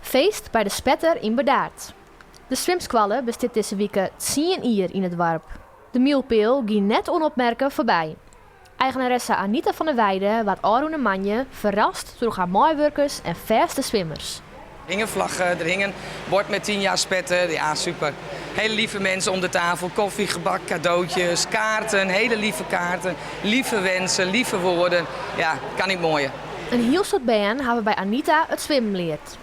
Feest bij de Spetter in Bedaard. De zwemskwallen bestaat deze week 10 uur in het dorp. De mielpeel ging net onopmerken voorbij. Eigenaresse Anita van der Weijden werd Aroen Manje verrast door haar mooiwerkers en verste zwimmers. Er hingen vlaggen, er hing een bord met 10 jaar spetten. Ja, super. Hele lieve mensen om de tafel. Koffie, gebak, cadeautjes, kaarten, hele lieve kaarten. Lieve wensen, lieve woorden. Ja, kan niet mooier. Een heel soort band hebben bij Anita het zwemmen leerd.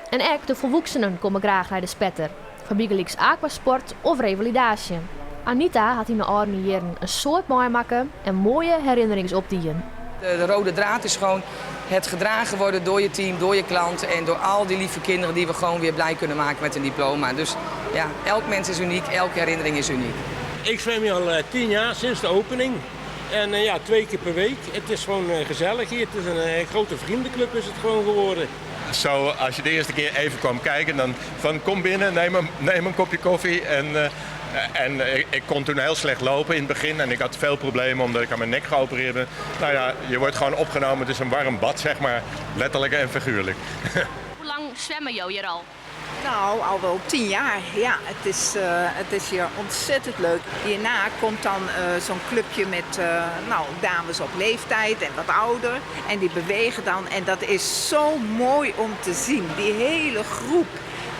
En ook de volwassenen komen graag naar de Spetter. Van aquasport of revalidatie. Anita had in de oude jaren een soort mooi maken en mooie herinneringsopdien. De rode draad is gewoon het gedragen worden door je team, door je klanten en door al die lieve kinderen die we gewoon weer blij kunnen maken met een diploma. Dus ja, elk mens is uniek, elke herinnering is uniek. Ik zwem hier al 10 jaar sinds de opening. En 2 keer per week. Het is gewoon gezellig hier. Het is een grote vriendenclub is het gewoon geworden. Zo, als je de eerste keer even kwam kijken, dan van kom binnen, neem een kopje koffie. En ik kon toen heel slecht lopen in het begin en ik had veel problemen omdat ik aan mijn nek geopereerd ben. Nou ja, je wordt gewoon opgenomen, het is een warm bad zeg maar, letterlijk en figuurlijk. Hoe lang zwemmen jullie hier al? Nou, al wel 10 jaar. Ja, het is hier ontzettend leuk. Hierna komt dan zo'n clubje met dames op leeftijd en wat ouder. En die bewegen dan en dat is zo mooi om te zien. Die hele groep.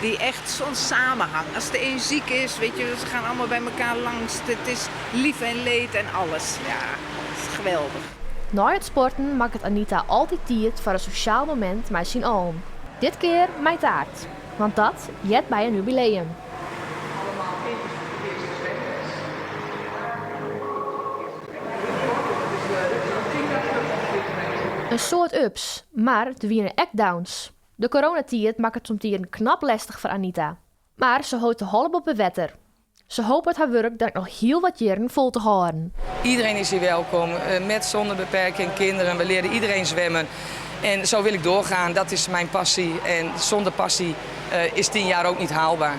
Die echt zo'n samenhang. Als de een ziek is, weet je, ze gaan allemaal bij elkaar langs. Het is lief en leed en alles. Ja, het is geweldig. Na het sporten maakt het Anita altijd tijd voor een sociaal moment met zijn oom. Dit keer met taart. Want dat jet bij een jubileum. Een soort ups, maar er wieren echt downs. De coronatijd maakt het soms knap lastig voor Anita. Maar ze houdt de halp op het wetter. Ze hoopt het haar werk dat nog heel wat jaren vol te houden. Iedereen is hier welkom, met zonder beperking, kinderen. We leren iedereen zwemmen. En zo wil ik doorgaan, dat is mijn passie. En zonder passie is 10 jaar ook niet haalbaar.